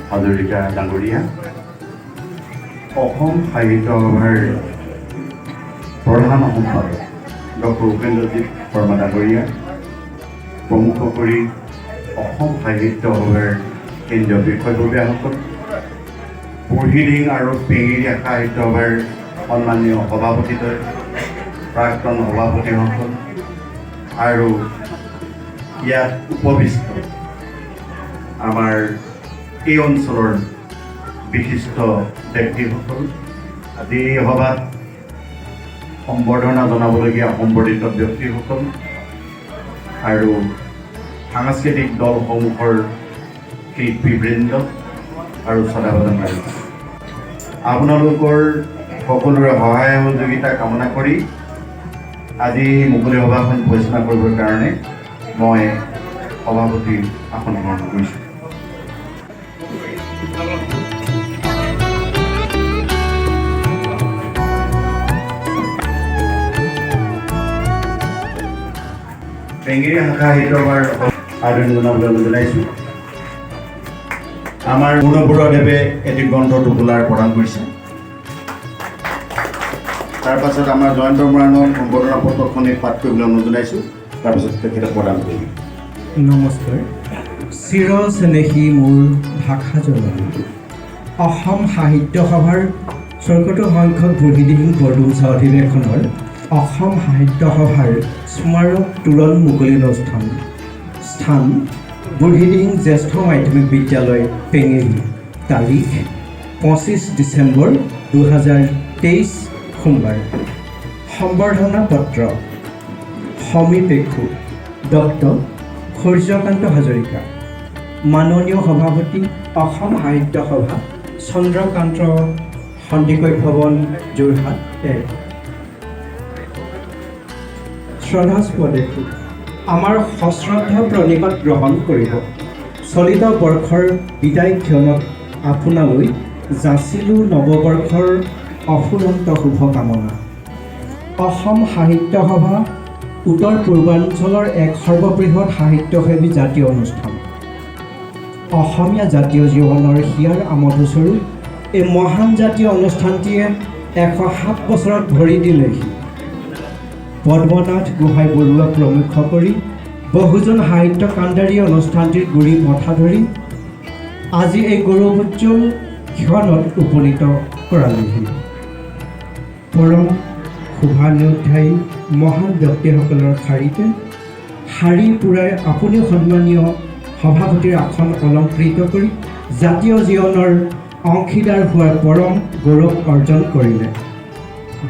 হাজৰিকা ডাঙৰীয়া, অসম সাহিত্য সভাৰ প্ৰধান সম্পাদক ডক্টৰ উপেন্দ্ৰজিৎ শৰ্মা ডাঙৰীয়া, প্ৰমুখ কৰি অসম সাহিত্য সভাৰ কেন্দ্ৰীয় বিষয়ববীয়াসকল, বুঢ়ীদিং আৰু পেঙেৰিয়া সাহিত্য সভাৰ সন্মানীয় সভাপতিদ্বয়, প্ৰাক্তন সভাপতিসকল আৰু ইয়াত উপবিষ্ট আমাৰ এই অঞ্চলৰ বিশিষ্ট ব্যক্তিসকল, আজি এই সভাত সম্বৰ্ধনা জনাবলগীয়া সম্বৰ্ধিত ব্যক্তিসকল আৰু সাংস্কৃতিক দলসমূহৰ শিল্পীবৃন্দ আৰু শ্ৰদ্ধাভাজন, আপোনালোকৰ সকলোৰে সহায় সহযোগিতা কামনা কৰি আজি মুকলি সভাখন পৰিচালনা কৰিবৰ কাৰণে মই সভাপতিৰ আসন গ্ৰহণ কৰিছোঁ। পেঙেৰিয়া শাখা সাহিত্য সভাৰ আদৰণি জনাবলৈ জনাইছোঁ। আমাৰ গুণবৰুৱাদেৱে এটি গ্ৰন্থ টোপোলাৰ প্ৰদান কৰিছে। তাৰ পাছত আমাৰ জয়ন্ত মৰাণক সম্বৰ্ধনা পত্ৰখনি পাঠ কৰিবলৈ অনুৰোধ জনাইছোঁ। তাৰপিছত তেখেতে প্ৰদান কৰিব। নমস্কাৰ। চিৰ চেনেহী মোৰ ভাষা জননী, অসম সাহিত্য সভাৰ ৭৪ সংখ্যক বুঢ়ীদিং বৰডুমচা অধিৱেশনৰ অসম সাহিত্য সভাৰ স্মাৰক তোৰণ মুকলি অনুষ্ঠান স্থান বুঢ়ীদিং জ্যেষ্ঠ মাধ্যমিক বিদ্যালয় পেঙেৰি, তাৰিখ ২৫ ডিচেম্বৰ ২০২৩ সোমবাৰ। সম্বৰ্ধনা পত্ৰ সমীপেক্ষু ডক্টৰ সূৰ্যকান্ত হাজৰিকা, মাননীয় সভাপতি অসম সাহিত্য সভা, চন্দ্ৰকান্ত সন্দিকৈ ভৱন, যোৰহাট ১। শ্ৰদ্ধাস্পদেশু আমাৰ সশ্ৰদ্ধা প্ৰণিপাত গ্ৰহণ কৰিব। চলিত বৰ্ষৰ বিদায় ক্ষণত আপোনালৈ যাচিলোঁ নৱবৰ্ষৰ অফুৰন্ত শুভকামনা। অসম সাহিত্য সভা উত্তৰ পূৰ্বাঞ্চলৰ এক সৰ্ববৃহৎ সাহিত্যসেৱী জাতীয় অনুষ্ঠান। অসমীয়া জাতীয় জীৱনৰ হিয়াৰ আমোদস্বৰূপ এই মহান জাতীয় অনুষ্ঠানটিয়ে ১০৭ বছৰত ভৰি দিলেহি। পদ্মনাথ গোহাঁই বৰুৱাক প্ৰমুখ কৰি বহুজন সাহিত্য কাণ্ডাৰী অনুষ্ঠানটিৰ গুৰি মথা ধৰি আজি এই গৌৰৱোজ্জ্বল ক্ষণত উপনীত কৰালেহি। পৰম শোভানুধ্যায়ী মহান ব্যক্তিসকলৰ শাৰী পুৰাই আপুনি সন্মানীয় সভাপতিৰ আসন অলংকৃত কৰি জাতীয় জীৱনৰ অংশীদাৰ হোৱাৰ পৰম গৌৰৱ অৰ্জন কৰিলে।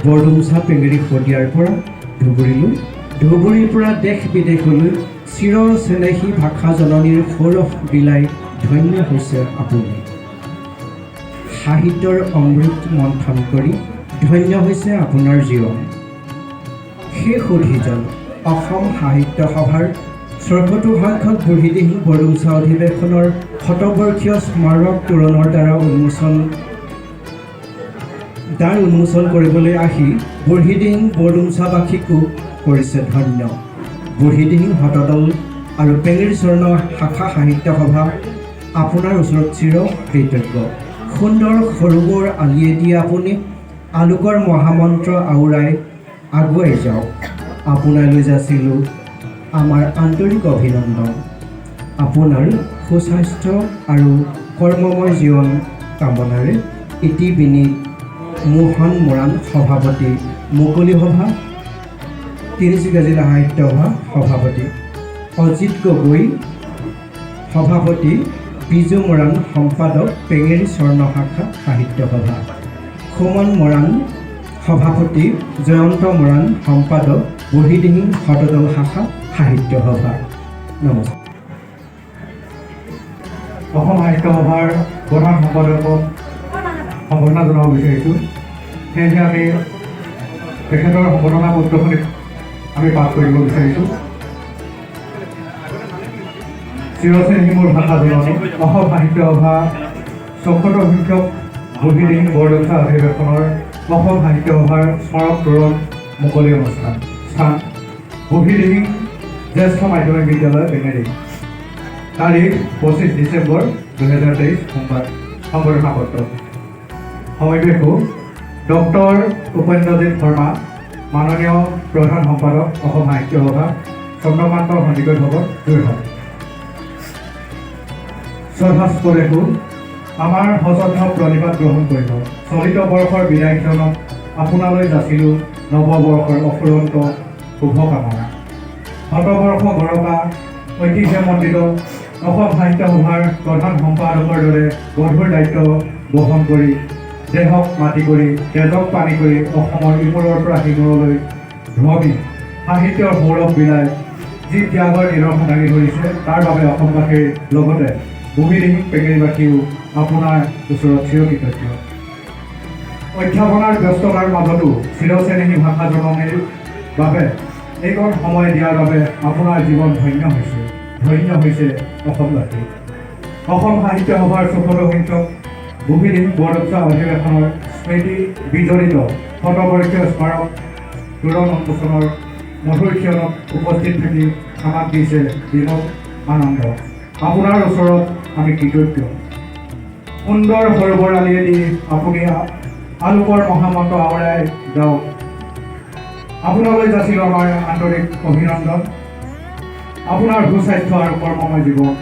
বৰডুমচা পেঙেৰি শদিয়াৰ পৰা ধুবুৰীলৈ, ধুবুৰীৰ পৰা দেশ বিদেশলৈ চিৰ চেনেহী ভাষা জননীৰ সৌৰভ বিলাই ধন্য হৈছে আপুনি। সাহিত্যৰ অমৃত মন্থন কৰি ধন্য হৈছে আপোনাৰ জীৱন। সেই সুধীজন অসম সাহিত্য সভাৰ ৭৪ সংখ্যক বুঢ়ীদিং বৰডুমচা অধিৱেশনৰ শতবৰ্ষীয় স্মাৰক তোৰণৰ দ্বাৰ উন্মোচন কৰিবলৈ আহি বুঢ়ীদিং বৰডুমচাবাসীকো কৰিছে ধন্য। বুঢ়ীদিং শতদল আৰু পেঙেৰি স্বৰ্ণ শাখা সাহিত্য সভা আপোনাৰ ওচৰত চিৰ কৃতজ্ঞ। সুন্দৰ সৰোবৰ আলিয়েদি আপুনি আলোকৰ মহামন্ত্ৰ আওৰাই আগুৱাই যাওক। আপোনালৈ যাচিলোঁ আমাৰ আন্তৰিক অভিনন্দন। আপোনাৰ সুস্বাস্থ্য আৰু কৰ্মময় জীৱন কামনাৰে ইতি বিনীত মোহন মৰাণ সভাপতি, মুকলি সভা তিনিচুকীয়া জিলা সাহিত্য সভা সভাপতি, অজিত গগৈ সভাপতি, বিজু মৰাণ সম্পাদক, পেঙেৰি স্বৰ্ণ শাখা সাহিত্য সভা, সুমন মৰাণ সভাপতি, জয়ন্ত মৰাণ সম্পাদক, বুঢ়ীদিং শতদল শাখা সাহিত্য সভা। নমস্কাৰ। অসম সাহিত্য সভাৰ প্ৰধান সম্পাদকক সম্বৰ্ধনা জনাব বিচাৰিছোঁ। সেয়েহে আমি তেখেতৰ সম্বৰ্ধনা পত্ৰখনি আমি পাঠ কৰিব বিচাৰিছোঁ। চিৰচেনেহী মোৰ ভাষা জননী, অসম সাহিত্য সভা ৭৪ সংখ্যক বুঢ়ীদিং বৰডুমচা অধিৱেশনৰ অসম সাহিত্য সভাৰ স্মাৰক তোৰণ মুকলি অনুষ্ঠান স্থান বুঢ়ীদিং জ্যেষ্ঠ মাধ্যমিক বিদ্যালয় পেঙেৰি, তাৰিখ 25 ডিচেম্বৰ 2023 সম্বৰ্ধনা পত্ৰ সমিবেশো ডক্টৰ উপেন্দ্ৰজিৎ শৰ্মা মাননীয় প্ৰধান সম্পাদক অসম সাহিত্য সভা চন্দ্ৰকান্ত সন্দিকৈ ভৱন যোৰহাট শ্ৰদ্ধাস্পদেশো আমাৰ সশ্ৰদ্ধ প্ৰণিপাত গ্ৰহণ কৰিব চলিত বৰ্ষৰ বিদায়ক্ষণত আপোনালৈ যাচিলোঁ নৱবৰ্ষৰ অফুৰন্ত শুভকামনা শতবৰ্ষ গৰকা ঐতিহ্যমণ্ডিত অসম সাহিত্য সভাৰ প্ৰধান সম্পাদকৰ দৰে গধুৰ দায়িত্ব বহন কৰি দেহক মাটি কৰি তেজক পানী কৰি অসমৰ ইমূৰৰ পৰা সিমূৰলৈ ভ্ৰমি সাহিত্যৰ গৌৰৱ বিলাই যি ত্যাগৰ নিদৰ্শন দাঙি ধৰিছে তাৰ বাবে অসমবাসীৰ লগতে ভূমিদিহিং পেঙেৰিবাসীও আপোনাৰ ওচৰত চিৰকৃতজ্ঞ অধ্যাপনাৰ ব্যস্ততাৰ মাজতো চিৰচেনেহী ভাষা জননীৰ বাবে এইকণ সময় দিয়াৰ বাবে আপোনাৰ জীৱন ধন্য হৈছে অসমবাসী অসম সাহিত্য সভাৰ 14 সংখ্যক ভূমিদিহিং বৰদক্ষা অধিৱেশনৰ স্মৃতি বিজড়িত শতবৰ্ষীয় স্মাৰক তোৰণ উন্মোচনৰ মধুৰ ক্ষণত উপস্থিত থাকি আমাক দিছে বিনোদ আনন্দ আপোনাৰ ওচৰত আমি কৃতজ্ঞ সুন্দৰ সৰোবৰালিয়েদি আপুনি আলোকৰ মহামন্ত্ৰ আওৰাই যাওক আপোনালৈ যাচিলোঁ আমাৰ আন্তৰিক অভিনন্দন আপোনাৰ সুস্বাস্থ্য আৰু কৰ্মময় জীৱন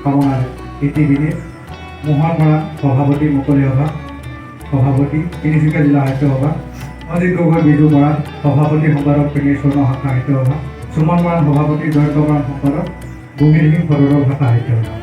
কামনাৰে ইতিবিধি মোহন মৰাণ সভাপতি মুকলি সভা সভাপতি তিনিচুকীয়া জিলা সাহিত্য সভা অজিত গগৈ বিজু মৰাণ সভাপতি সম্পাদক পেঙেৰি স্বৰ্ণ শাখা সাহিত্য সভা সুমন মৰাণ সভাপতি জয়ন্ত মৰাণ সম্পাদক ভূমিদিহিং সদৰৰ ভাষা সাহিত্য সভা